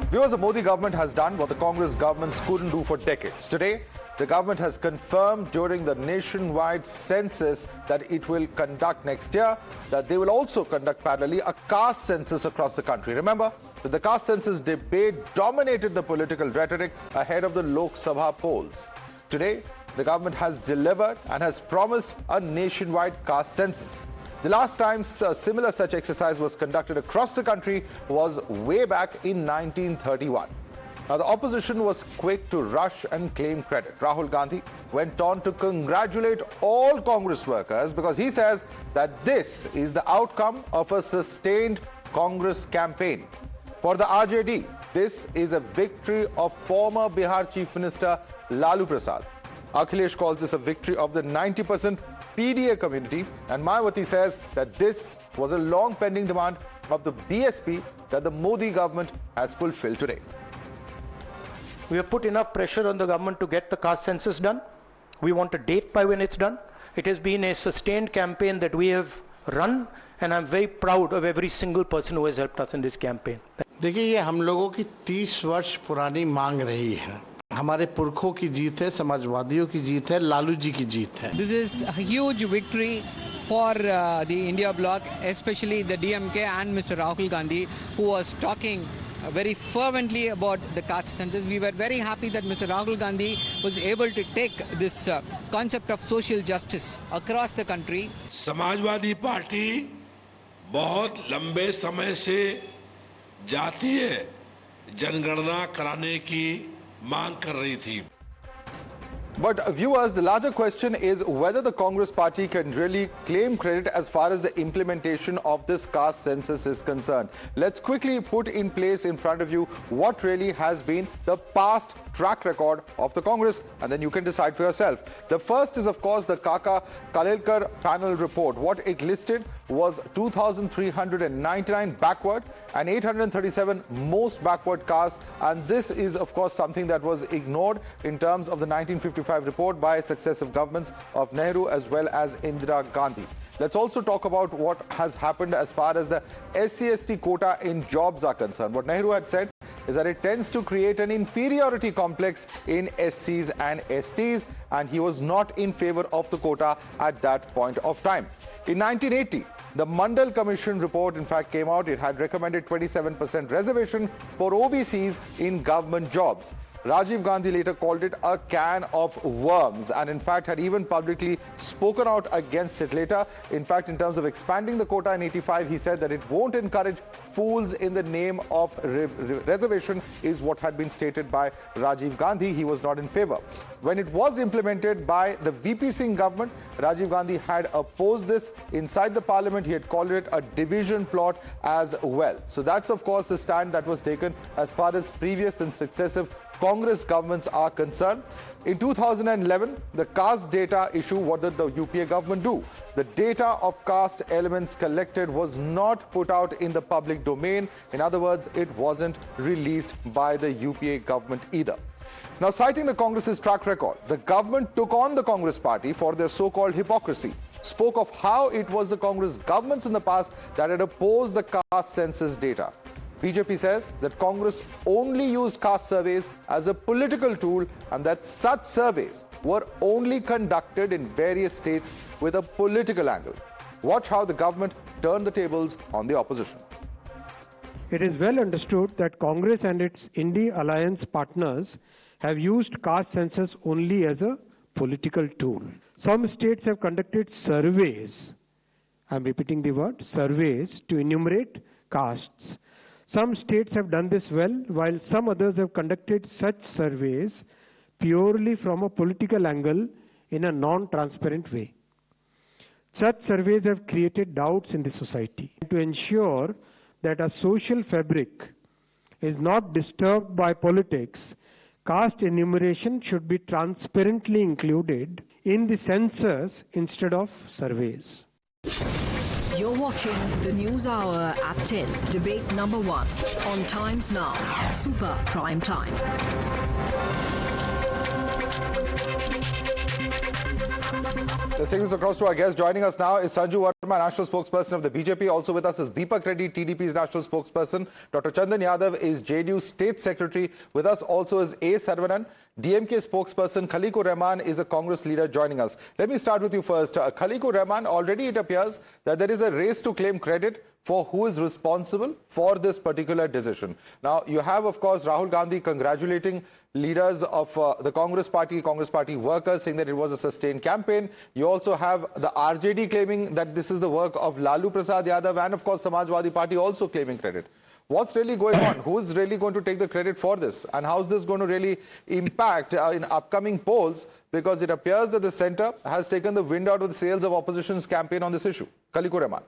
Viewers, the Modi government has done what the Congress governments couldn't do for decades. Today, the government has confirmed during the nationwide census that it will conduct next year, that they will also conduct parallelly a caste census across the country. Remember that the caste census debate dominated the political rhetoric ahead of the Lok Sabha polls. Today, the government has delivered and has promised a nationwide caste census. The last time a similar such exercise was conducted across the country was way back in 1931. Now, the opposition was quick to rush and claim credit. Rahul Gandhi went on to congratulate all Congress workers because he says that this is the outcome of a sustained Congress campaign. For the RJD, this is a victory of former Bihar Chief Minister Lalu Prasad. Akhilesh calls this a victory of the 90% PDA community, and Mayawati says that this was a long pending demand of the BSP that the Modi government has fulfilled today. We have put enough pressure on the government to get the caste census done. We want a date by when it's done. It has been a sustained campaign that we have run, and I'm very proud of every single person who has helped us in this campaign. देखिए, ये हम लोगों की 30 वर्ष पुरानी मांग रही है. हमारे पुरखों की जीत है, समाजवादियों की जीत है, लालू जी की जीत है. This is a huge victory for the India Bloc, especially the DMK and Mr. Rahul Gandhi, who was talking very fervently about the caste census. We were very happy that Mr. Rahul Gandhi was able to take this concept of social justice across the country. Samajwadi party बहुत लंबे समय से जातीय जनगणना कराने की मांग कर रही थी. But viewers, the larger question is whether the Congress party can really claim credit as far as the implementation of this caste census is concerned. Let's quickly put in place in front of you what really has been the past track record of the Congress, and then you can decide for yourself. The first is, of course, the Kaka Kalelkar panel report. What it listed was 2,399 backward and 837 most backward castes, and this is, of course, something that was ignored in terms of the 1955 report by successive governments of Nehru as well as Indira Gandhi. Let's also talk about what has happened as far as the SC/ST quota in jobs are concerned. What Nehru had said is that it tends to create an inferiority complex in SCs and STs, and he was not in favor of the quota at that point of time. In 1980, the Mandal Commission report in fact came out. It had recommended 27% reservation for OBCs in government jobs. Rajiv Gandhi later called it a can of worms and in fact had even publicly spoken out against it later. In fact, in terms of expanding the quota in 85, he said that it won't encourage fools in the name of reservation is what had been stated by Rajiv Gandhi. He was not in favor. When it was implemented by the VP Singh government, Rajiv Gandhi had opposed this inside the parliament. He had called it a division plot as well. So that's of course the stand that was taken as far as previous and successive Congress governments are concerned. In 2011, the caste data issue, what did the UPA government do? The data of caste elements collected was not put out in the public domain. In other words, it wasn't released by the UPA government either. Now, citing the Congress's track record, the government took on the Congress party for their so-called hypocrisy, spoke of how it was the Congress governments in the past that had opposed the caste census data. BJP says that Congress only used caste surveys as a political tool and that such surveys were only conducted in various states with a political angle. Watch how the government turned the tables on the opposition. It is well understood that Congress and its Indie alliance partners have used caste census only as a political tool. Some states have conducted surveys, I'm repeating the word, surveys, to enumerate castes. Some states have done this well, while some others have conducted such surveys purely from a political angle in a non-transparent way. Such surveys have created doubts in the society. To ensure that a social fabric is not disturbed by politics, caste enumeration should be transparently included in the census instead of surveys. You're watching the News Hour at 10, debate number 1 on Times Now, Super Prime Time. Let's take this across to our guest. Joining us now is Sanju Verma, national spokesperson of the BJP. Also with us is Deepak Reddy, TDP's national spokesperson. Dr. Chandan Yadav is JDU state secretary. With us also is A. Saravanan, DMK spokesperson. Khaliqur Rahman is a Congress leader joining us. Let me start with you first. Khaliqur Rahman, already it appears that there is a race to claim credit for who is responsible for this particular decision. Now, you have, of course, Rahul Gandhi congratulating leaders of the Congress Party workers, saying that it was a sustained campaign. You also have the RJD claiming that this is the work of Lalu Prasad Yadav, and of course Samajwadi Party also claiming credit. What's really going on? Who is really going to take the credit for this? And how is this going to really impact in upcoming polls? Because it appears that the centre has taken the wind out of the sails of opposition's campaign on this issue. Khaliqur Rahman.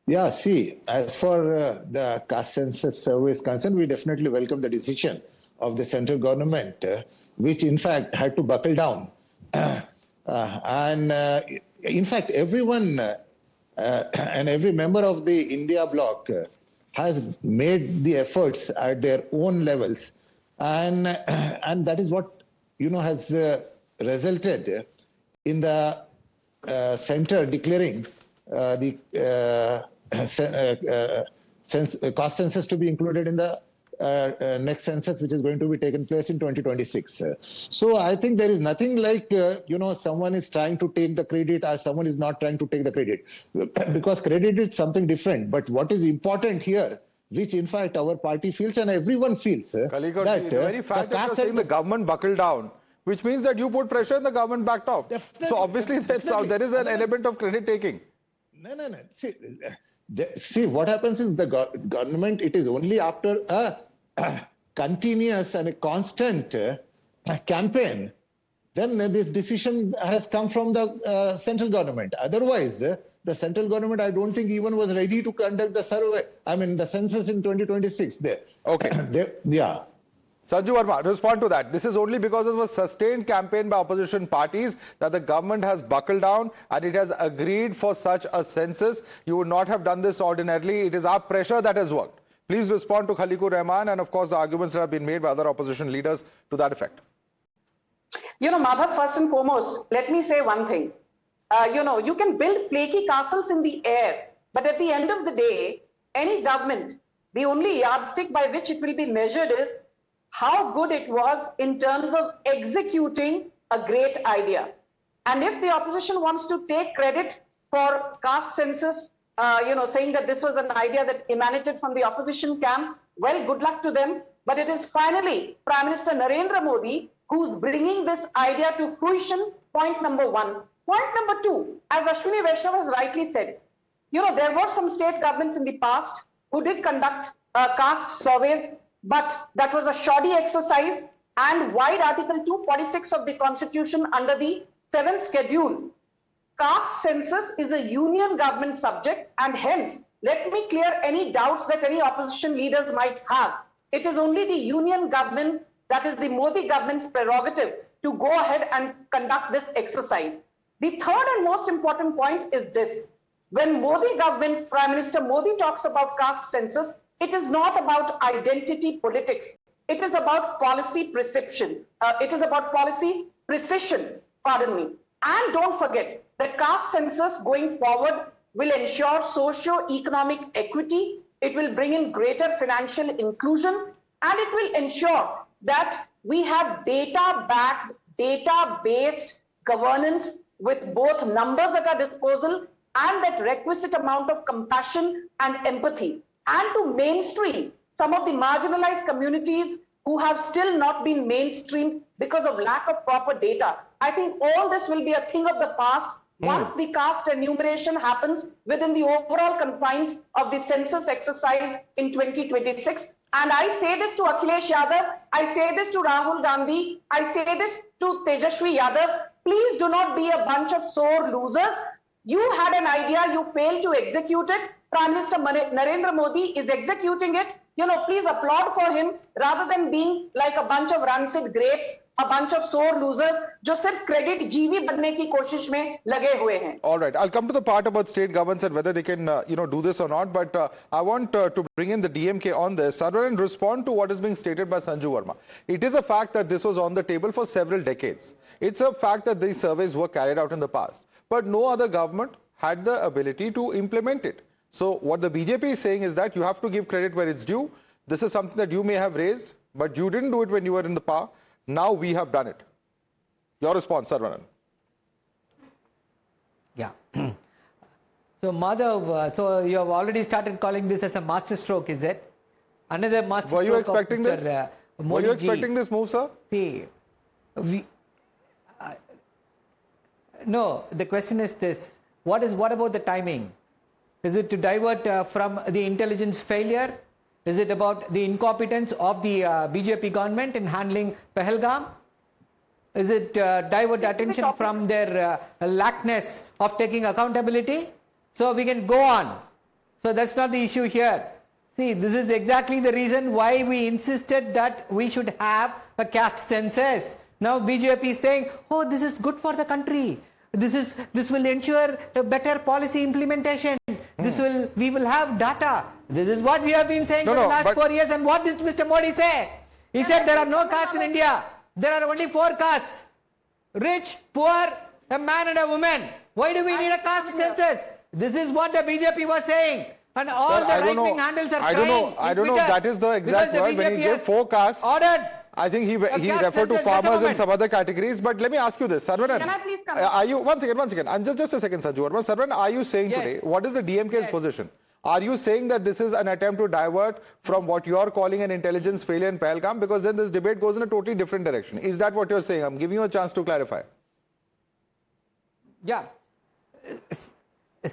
Yeah, see, as for the caste census survey is concerned, we definitely welcome the decision of the central government, which in fact had to buckle down. In fact, everyone and every member of the India Bloc has made the efforts at their own levels. And that is what, has resulted in the centre declaring the caste census to be included in the next census, which is going to be taken place in 2026. So I think there is nothing like, someone is trying to take the credit or someone is not trying to take the credit. Because credit is something different. But what is important here, which in fact our party feels and everyone feels, Khaliqur, that the very fact that you're saying the government buckled down, which means that you put pressure and the government backed off. So obviously there is an element of credit taking. No. See, what happens is the government, it is only after a continuous and a constant campaign, then this decision has come from the central government. Otherwise, the central government, I don't think even was ready to conduct the survey, the census in 2026 there. Okay. Yeah. Sanju Verma, respond to that. This is only because of a sustained campaign by opposition parties that the government has buckled down and it has agreed for such a census. You would not have done this ordinarily. It is our pressure that has worked. Please respond to Khaliqur Rahman and of course the arguments that have been made by other opposition leaders to that effect. Madhav, first and foremost, let me say one thing. You can build flaky castles in the air, but at the end of the day, any government, the only yardstick by which it will be measured is how good it was in terms of executing a great idea. And if the opposition wants to take credit for caste census, saying that this was an idea that emanated from the opposition camp, well, good luck to them. But it is finally Prime Minister Narendra Modi who's bringing this idea to fruition, point number one. Point number two, as Ashwini Vaishnav has rightly said, there were some state governments in the past who did conduct caste surveys, but that was a shoddy exercise and wide Article 246 of the Constitution under the 7th schedule. Caste census is a union government subject and hence let me clear any doubts that any opposition leaders might have. It is only the union government, that is the Modi government's prerogative to go ahead and conduct this exercise. The third and most important point is this. When Modi government, Prime Minister Modi talks about caste census, it is not about identity politics. It is about policy precision. It is about policy precision, pardon me. And don't forget, the caste census going forward will ensure socio-economic equity. It will bring in greater financial inclusion and it will ensure that we have data-backed, data-based governance with both numbers at our disposal and that requisite amount of compassion and empathy. And to mainstream some of the marginalized communities who have still not been mainstreamed because of lack of proper data. I think all this will be a thing of the past once the caste enumeration happens within the overall confines of the census exercise in 2026. And I say this to Akhilesh Yadav, I say this to Rahul Gandhi, I say this to Tejashwi Yadav, please do not be a bunch of sore losers. You had an idea, you failed to execute it. Prime Minister Narendra Modi is executing it. Please applaud for him rather than being like a bunch of rancid grapes a bunch of sore losers जो सिर्फ credit जीवी बनने की कोशिश में लगे हुए हैं. All right, I'll come to the part about state governments and whether they can, do this or not. But I want to bring in the DMK on this. Saravanan, respond to what is being stated by Sanju Verma. It is a fact that this was on the table for several decades. It's a fact that these surveys were carried out in the past. But no other government had the ability to implement it. So what the BJP is saying is that you have to give credit where it's due. This is something that you may have raised, but you didn't do it when you were in the power. Now we have done it. Your response, Saravanan. Yeah. So Madhav, so you have already started calling this as a master stroke, is it? Another master Were you stroke expecting of this? Mr. Were you expecting this move, sir? See, no, the question is this. What about the timing? Is it to divert from the intelligence failure? Is it about the incompetence of the BJP government in handling Pahalgam? Is it divert attention from their lackness of taking accountability? So we can go on. So that's not the issue here. See, this is exactly the reason why we insisted that we should have a caste census. Now BJP is saying, oh, this is good for the country. This will ensure a better policy implementation. We will have data. This is what we have been saying for the last 4 years. And what did Mr. Modi say? He said there are no castes in India. There are only 4 castes. Rich, poor, a man and a woman. Why do we need a caste census? This is what the BJP was saying. And all the right-wing handles are crying. I don't know if that is the exact word. When he gave 4 castes, I think he referred to farmers and some other categories. But let me ask you this, Saravanan. Can I please come? Are you, one second. And just a second, Sanju Verma. Saravanan, are you saying today, what is the DMK's position? Are you saying that this is an attempt to divert from what you are calling an intelligence failure in Pahalgam? Because then this debate goes in a totally different direction. Is that what you're saying? I'm giving you a chance to clarify. Yeah.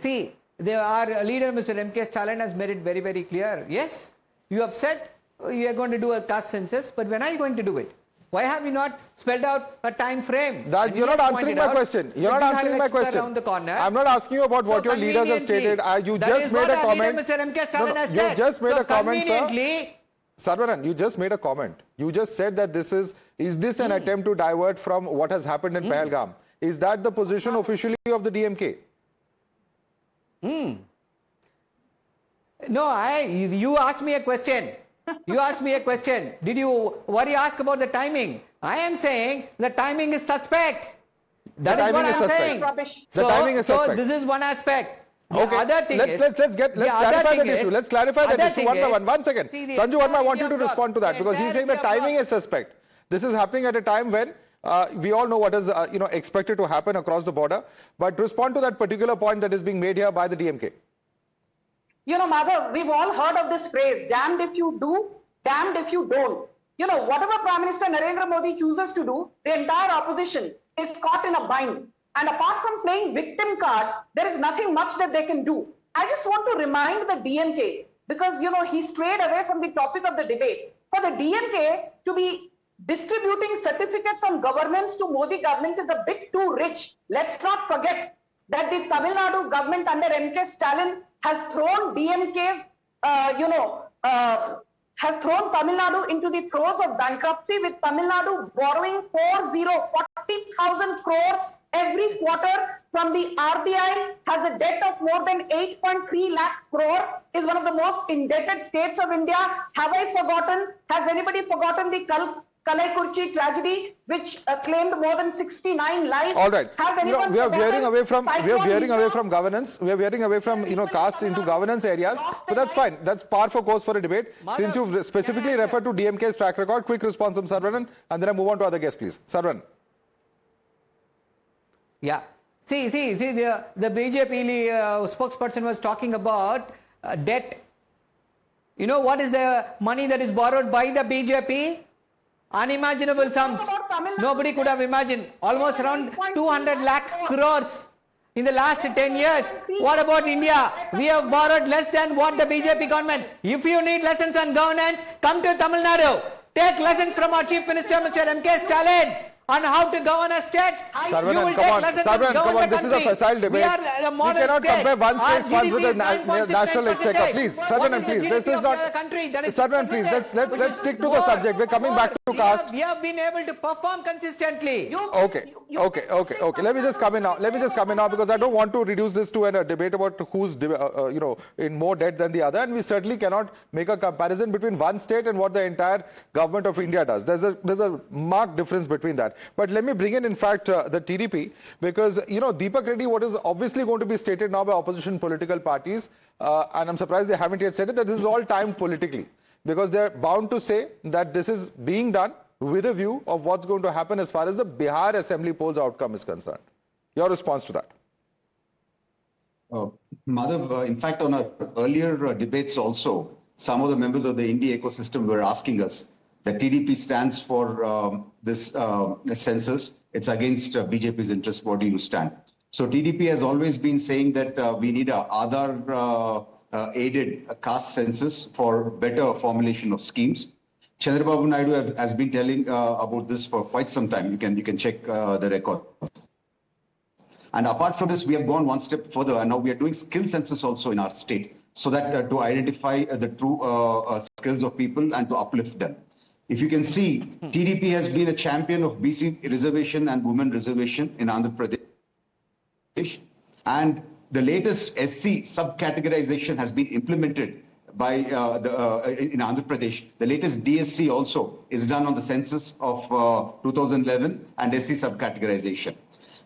See, our leader, Mr. M.K. Stalin, has made it very, very clear. Yes, you have said you are going to do a caste census, but when are you going to do it? Why have you not spelled out a time frame? You're not answering my question. You're not answering my question. I'm not asking you about what your leaders have stated. You just made a comment. Mr. M.K. Stalin has you said. just made a comment, sir. Conveniently, Saravanan, you just made a comment. You just said that this is this an attempt to divert from what has happened in Pahalgam? Is that the position officially of the DMK? No, you asked me a question. You asked me a question. Did you ask about the timing? I am saying the timing is suspect. That is what I am saying. The timing is suspect. So this is one aspect. Okay, let's clarify that issue one by one. 1 second. Sanju Verma, I want you to respond to that because he's saying the timing is suspect. This is happening at a time when we all know what is expected to happen across the border. But respond to that particular point that is being made here by the DMK. You know, Madhav, we've all heard of this phrase, damned if you do, damned if you don't. You know, whatever Prime Minister Narendra Modi chooses to do, the entire opposition is caught in a bind. And apart from playing victim card, there is nothing much that they can do. I just want to remind the DMK, because, he strayed away from the topic of the debate. For the DMK to be distributing certificates on governance to Modi government is a bit too rich. Let's not forget that the Tamil Nadu government under M.K. Stalin has thrown DMK's, has thrown Tamil Nadu into the throes of bankruptcy, with Tamil Nadu borrowing 40,000 crores every quarter from the RBI, has a debt of more than 8.3 lakh crore, is one of the most indebted states of India. Have I forgotten? Has anybody forgotten the Kalaikurchi tragedy, which claimed more than 69 lives? All right. We are veering away from governance. We are veering away from caste into governance areas. But that's fine. That's par for course for a debate. Since you've specifically referred to DMK's track record, quick response from Saravanan, and then I move on to other guests, please. Saravanan. Yeah. See, the BJP spokesperson was talking about debt. You know what is the money that is borrowed by the BJP? Unimaginable sums. Nobody could have imagined. Almost around 200 lakh crores in the last 10 years. What about India? We have borrowed less than what the BJP government. If you need lessons on governance, come to Tamil Nadu. Take lessons from our Chief Minister, Mr. M.K. Stalin, on how to govern a state. Saravanan, come on. This is a facile debate. We cannot compare one state's funds with the national exchequer. Please, Saravanan, please. This is not. Saravanan, please. Let's stick to the subject. We're coming back to caste. We have been able to perform consistently. Okay. Let me just come in now because I don't want to reduce this to a debate about who's in more debt than the other, and we certainly cannot make a comparison between one state and what the entire government of India does. There's a marked difference between that. But let me bring in fact, the TDP, because Deepak Reddy, what is obviously going to be stated now by opposition political parties, and I'm surprised they haven't yet said it, that this is all timed politically, because they're bound to say that this is being done with a view of what's going to happen as far as the Bihar Assembly polls outcome is concerned. Your response to that? Madhav, in fact, on our earlier debates also, some of the members of the India ecosystem were asking us that TDP stands for this census. It's against BJP's interest. What do you stand? So TDP has always been saying that we need a Aadhaar aided caste census for better formulation of schemes. Chandrababu Naidu has been telling about this for quite some time. You can check the record. And apart from this, we have gone one step further, and now we are doing skill census also in our state, so that to identify the true skills of people and to uplift them. If you can see, TDP has been a champion of BC reservation and women reservation in Andhra Pradesh, and the latest SC subcategorization has been implemented by in Andhra Pradesh. The latest DSC also is done on the census of 2011 and SC subcategorization.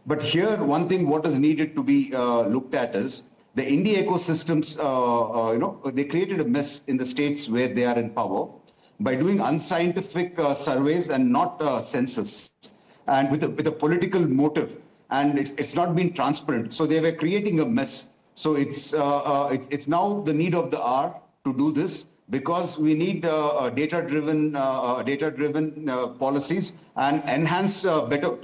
But here, one thing what is needed to be looked at is the India ecosystems. They created a mess in the states where they are in power by doing unscientific surveys and not census, and with a political motive. And it's not been transparent. So they were creating a mess. So it's now the need of the hour to do this, because we need data-driven policies and enhance better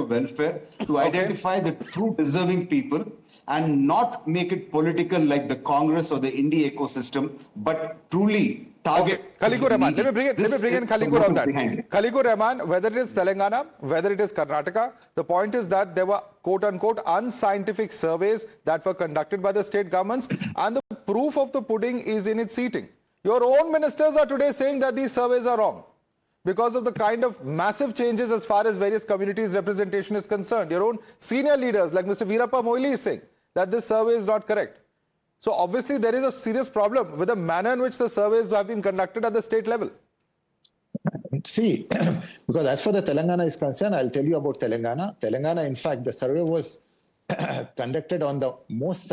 welfare, to identify the true deserving people and not make it political like the Congress or the India ecosystem, but truly target. Khaliqur Rahman, let me bring in Khaliqur on that. Khaliqur Rahman, whether it is Telangana, whether it is Karnataka, the point is that there were quote-unquote unscientific surveys that were conducted by the state governments, and the proof of the pudding is in its eating. Your own ministers are today saying that these surveys are wrong because of the kind of massive changes as far as various communities' representation is concerned. Your own senior leaders like Mr. Veerappa Moily is saying that this survey is not correct. So obviously there is a serious problem with the manner in which the surveys have been conducted at the state level. See, because as far as Telangana is concerned, I'll tell you about Telangana. Telangana, in fact, the survey was conducted on the most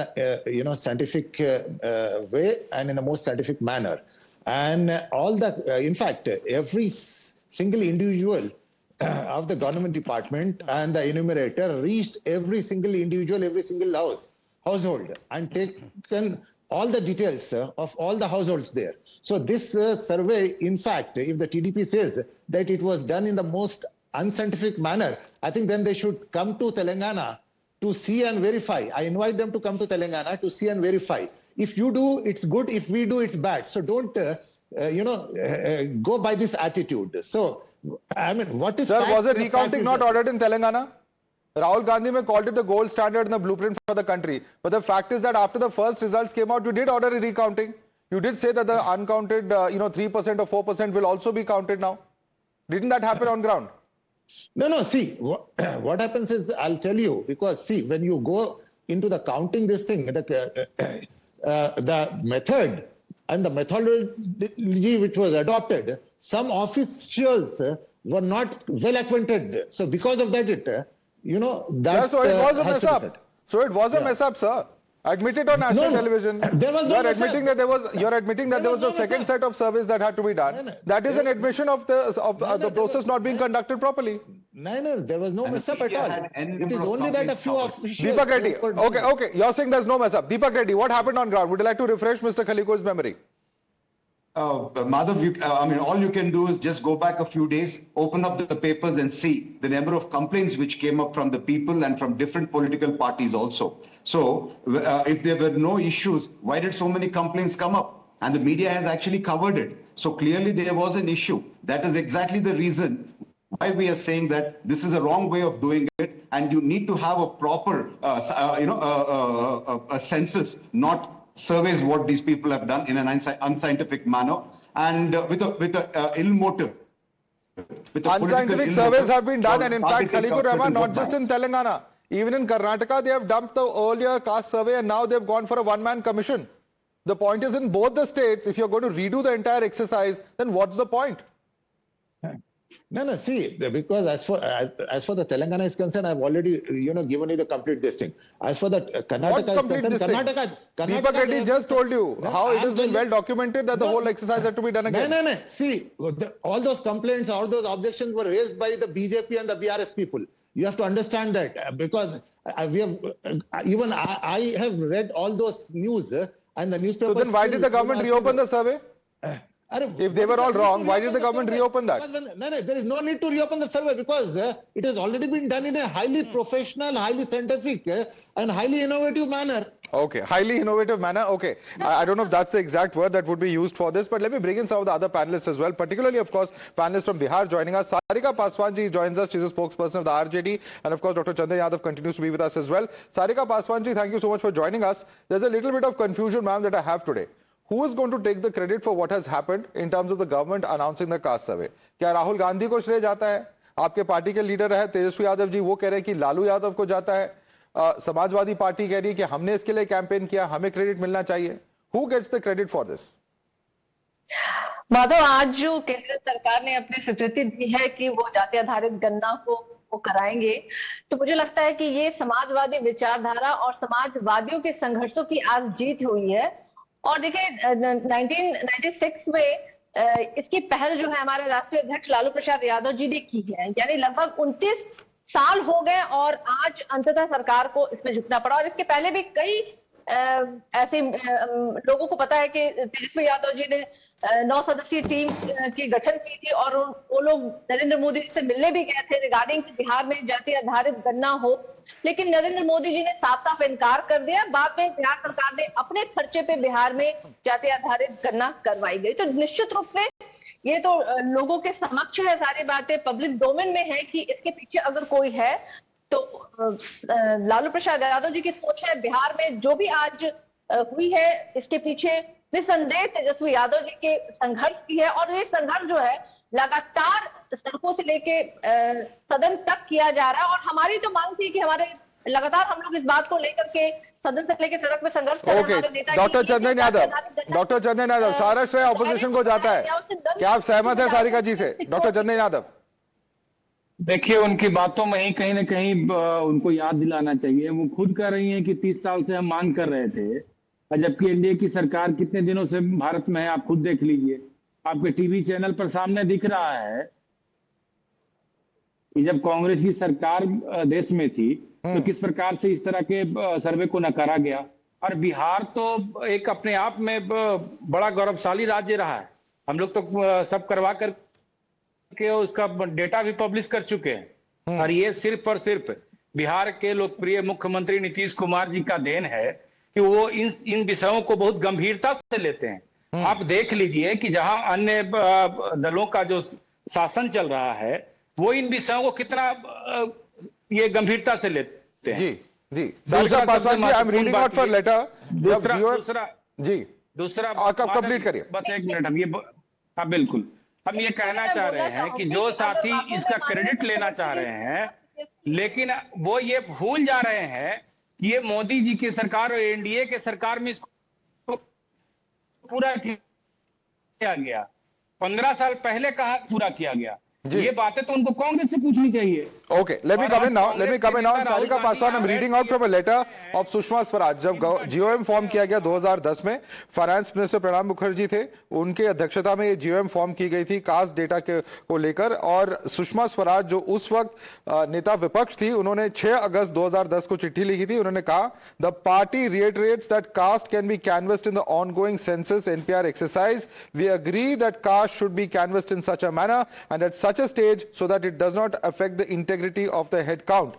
scientific way and in the most scientific manner. And in fact, every single individual of the government department and the enumerator reached every single individual, every single household, and taken all the details of all the households there. So this survey, in fact, if the TDP says that it was done in the most unscientific manner, I think then they should come to Telangana to see and verify. I invite them to come to Telangana to see and verify. If you do, it's good. If we do, it's bad. So don't, go by this attitude. So, I mean, what is... Sir, was a recounting not ordered in Telangana? Rahul Gandhi may called it the gold standard and the blueprint for the country. But the fact is that after the first results came out, you did order a recounting. You did say that the uncounted, 3% or 4% will also be counted now. Didn't that happen on ground? No, see, what happens is, I'll tell you, because see, when you go into the counting this thing, the method and the methodology which was adopted, some officials were not well acquainted. So because of that, that so it was a mess up. So it was a mess up, sir. Admit it on national television. There was no You're admitting that there was a second set of surveys that had to be done. That is an admission of the process not being conducted properly. No, there was no mess up at all. It is only that a few officials... Deepak Reddy, okay, you're saying there's no mess up. Deepak Reddy, what happened on ground? Would you like to refresh Mr. Khaliqur's memory? Madhav, all you can do is just go back a few days, open up the papers and see the number of complaints which came up from the people and from different political parties also. So, if there were no issues, why did so many complaints come up? And the media has actually covered it. So clearly there was an issue. That is exactly the reason why we are saying that this is a wrong way of doing it, and you need to have a proper, a census, not surveys what these people have done in an unscientific manner and with a ill motive. with a political Unscientific ill surveys motive have been done, for and in fact, targeting Khaliqur Rahman, certain not vote just in banks. Telangana, even in Karnataka, they have dumped the earlier caste survey, and now they've gone for a one-man commission. The point is, in both the states, if you're going to redo the entire exercise, then what's the point? No, see, because as for the Telangana is concerned, I've already, given you the complete this thing. As for the Karnataka is concerned, Karnataka Deepak Reddy just told you how it has been well documented that the whole exercise had to be done again. No. See, all those complaints, all those objections were raised by the BJP and the BRS people. You have to understand that because we have, even I have read all those news and the newspapers. So then why did the government reopen the survey? If they were all wrong, why did the government reopen that? No, there is no need to reopen the survey because it has already been done in a highly professional, highly scientific and highly innovative manner. Okay, highly innovative manner. Okay, I don't know if that's the exact word that would be used for this, but let me bring in some of the other panelists as well, particularly, of course, panelists from Bihar joining us. Sarika Paswan ji joins us. She's a spokesperson of the RJD, and of course, Dr. Chandan Yadav continues to be with us as well. Sarika Paswan ji, thank you so much for joining us. There's a little bit of confusion, ma'am, that I have today. Who is going to take the credit for what has happened in terms of the government announcing the caste survey? क्या राहुल गांधी को श्रेय जाता है? आपके party के leader है तेजस्वी यादव जी, वो कह रहे हैं कि लालू यादव को जाता है. समाजवादी पार्टी कह रही है कि हमने इसके लिए कैंपेन किया, हमें क्रेडिट मिलना चाहिए. Who gets the credit for this? Madhav, आज जो केंद्र सरकार ने अपनी स्वीकृति दी है कि वो जाति आधारित गणना को वो कराएंगे, तो मुझे लगता है कि ये समाजवादी विचारधारा और समाजवादियों के संघर्षों की आज जीत हुई है. और देखिए 1996 में इसकी पहल जो है हमारे राष्ट्रीय अध्यक्ष लालू प्रसाद यादव जी ने की है, यानी लगभग 29 साल हो गए और आज अंततः सरकार को इसमें झुकना पड़ा. और इसके पहले भी कई ऐसे लोगों को पता है कि तेजस्वी यादव जी ने 9 सदस्यीय टीम की गठन की थी और वो लोग नरेंद्र मोदी जी से मिलने भी गए थे रिगार्डिंग बिहार में जाति आधारित गणना हो, लेकिन नरेंद्र मोदी जी ने साफ साफ इनकार कर दिया. बाद में बिहार सरकार ने अपने खर्चे पे बिहार में जाति आधारित गणना करवाई गई. तो निश्चित रूप से ये तो लोगों के समक्ष है, सारी बातें पब्लिक डोमेन में है कि इसके पीछे अगर कोई है तो लालू प्रसाद यादव जी की सोच है. बिहार में जो भी आज हुई है इसके पीछे निसंदेह तेजस्वी यादव जी के संघर्ष की है. और ये संघर्ष जो है लगातार सड़कों से लेके सदन तक किया जा रहा है. और हमारी तो मांग थी कि हमारे लगातार हम लोग इस बात को लेकर के सदन से लेकर सड़क में संघर्ष कर रहे हैं. डॉक्टर चंदन यादव, सारा श्रेय ऑपोजिशन को जाता है. क्या आप सहमत है सारिका जी से? डॉक्टर चंदन यादव, देखिए, उनकी बातों में ही कहीं ना कहीं उनको याद दिलाना चाहिए. वो खुद कह रही हैं कि 30 साल से हम मांग कर रहे थे, जबकि एनडीए की सरकार कितने दिनों से भारत में है, आप खुद देख लीजिए. आपके टीवी चैनल पर सामने दिख रहा है कि जब कांग्रेस की सरकार देश में थी तो किस प्रकार से इस तरह के सर्वे को नकारा गया. और बिहार तो एक अपने आप में बड़ा गौरवशाली राज्य रहा है. हम लोग तो सब करवा कर के उसका डेटा भी पब्लिश कर चुके हैं. और ये सिर्फ और सिर्फ बिहार के लोकप्रिय मुख्यमंत्री नीतीश कुमार जी का देन है कि वो इन विषयों को बहुत गंभीरता से लेते हैं. आप देख लीजिए कि जहां अन्य दलों का जो शासन चल रहा है वो इन विषयों को कितना ये गंभीरता से लेते हैं. जी दूसरा कंप्लीट करिए. बस एक मिनट. हम ये हाँ बिल्कुल, हम ये कहना चाह रहे हैं कि जो साथी इसका क्रेडिट लेना चाह रहे हैं, लेकिन वो ये भूल जा रहे हैं कि ये मोदी जी की सरकार और एनडीए के सरकार में इसको पूरा किया गया. 15 साल पहले कहा पूरा किया गया. ये बातें तो उनको कांग्रेस से पूछनी चाहिए. Okay, let me come in now. Sarika Paswan, I'm reading out from a letter of Sushma Swaraj. जब GOM फॉर्म किया गया 2010 में, फाइनेंस मिनिस्टर प्रणब मुखर्जी थे, उनके अध्यक्षता में ये GOM फॉर्म की गई थी कास्ट डेटा को लेकर. और सुषमा स्वराज जो उस वक्त नेता विपक्ष थी, उन्होंने 6 अगस्त 2010 को चिट्ठी लिखी थी. उन्होंने कहा, the party reiterates that caste can be canvassed in the ongoing census NPR exercise. We agree that caste should be canvassed in such a manner and at such a stage so that it does not affect the integrity of the head count.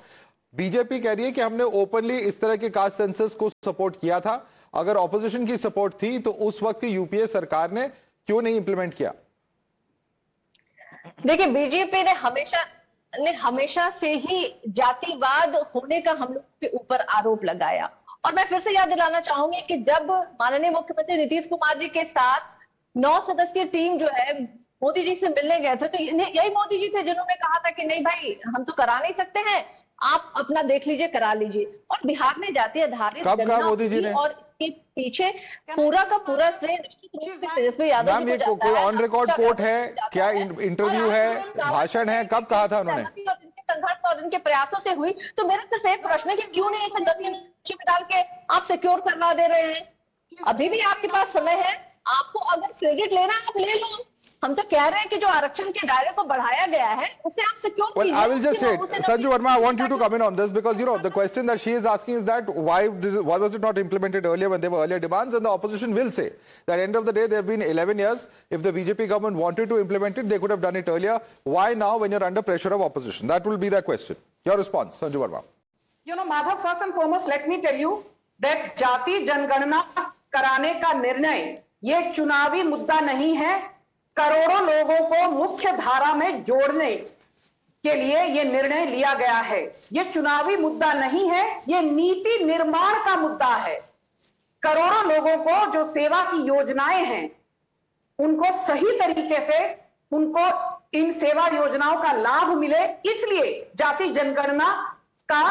BJP कह रही है कि हमने openly इस तरह के caste census को support किया था. अगर ऑपोजिशन की सपोर्ट थी तो उस वक्त की यूपीए सरकार ने क्यों नहीं इंप्लीमेंट किया? देखिए, बीजेपी ने हमेशा से ही जातिवाद होने का हम लोग के ऊपर आरोप लगाया. और मैं फिर से याद दिलाना चाहूंगी कि जब माननीय मुख्यमंत्री नीतीश कुमार जी के साथ 9 सदस्यीय टीम जो है मोदी जी से मिलने गए थे तो यही मोदी जी थे जिन्होंने कहा था कि नहीं भाई हम तो करा नहीं सकते हैं, आप अपना देख लीजिए, करा लीजिए। और बिहार में जाति आधारित कब मोदी जी ने? और इसके पीछे पूरा का पूरा श्रेय निश्चित रूप से तेजस्वी यादव जी को जाता है। कोई ऑन रिकॉर्ड कोर्ट है क्या, इंटरव्यू है, भाषण है, कब कहा था उन्होंने? संघर्ष और इनके प्रयासों से हुई। तो मेरा सिर्फ एक प्रश्न है कि क्यों नहीं इसे गति में डाल के आप सिक्योर करवा दे रहे हैं? अभी भी आपके पास समय है, आपको अगर क्रेडिट लेना है आप ले लो। हम तो कह रहे हैं कि जो आरक्षण के दायरे को बढ़ाया गया है उसे आप सिक्योर कीजिए। Well, I will just say it. Sanju Verma, I want you to come in on this because, the question that she is asking is that why was it not implemented earlier when there were earlier demands? And the opposition will say that at the end of the day, there have been 11 years. If the BJP government wanted to implement it, they could have done it earlier. Why now when you're under pressure of opposition? That will be their question. Your response, Sanju Verma. Madhav, first and foremost, let me tell you that जाति जनगणना कराने का निर्णय ये चुनावी मुद्दा नहीं है। करोड़ों लोगों को मुख्य धारा में जोड़ने के लिए ये निर्णय लिया गया है। ये चुनावी मुद्दा नहीं है, ये नीति निर्माण का मुद्दा है। करोड़ों लोगों को जो सेवा की योजनाएं हैं, उनको सही तरीके से उनको इन सेवा योजनाओं का लाभ मिले, इसलिए जाति जनगणना का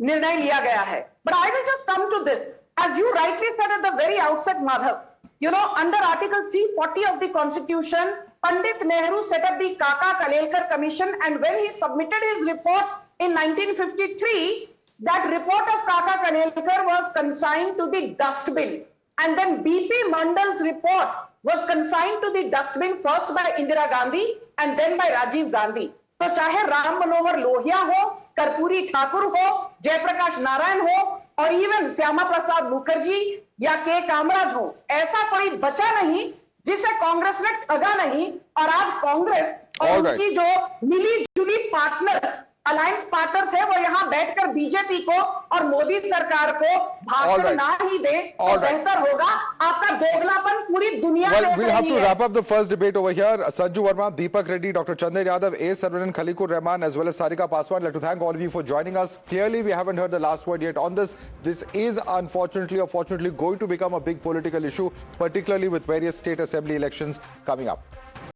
निर्णय लिया गया है। But I will just come to this. As you rightly said at the very outset, Madhav, under Article 340 of the Constitution, Pandit Nehru set up the Kaka-Kalelkar Commission, and when he submitted his report in 1953, that report of Kaka-Kalelkar was consigned to the dustbin. And then B.P. Mandal's report was consigned to the dustbin first by Indira Gandhi and then by Rajiv Gandhi. तो चाहे राम मनोहर लोहिया हो, कर्पूरी ठाकुर हो, जयप्रकाश नारायण हो, और even Shyama Prasad Mukherjee या के कामराज हो, ऐसा कोई बचा नहीं जिसे कांग्रेस ने ठगा नहीं। और आज कांग्रेस और उनकी जो मिली जुली पार्टनर अलायंस पार्टनर्स है, वो यहाँ बैठकर बीजेपी को और मोदी सरकार को भाषण ना ही दे तो बेहतर होगा। आपका दोगलापन पूरी दुनिया में we'll have to wrap up the first debate over here. Sanju Verma, Deepak Reddy, Dr. Chandra Yadav, A. Saravanan, Khalikur Rahman, as well as Sarika Paswan. I'd like to thank all of you for joining us. Clearly, we haven't heard the last word yet on this. This is unfortunately or fortunately going to become a big political issue, particularly with various state assembly elections coming up.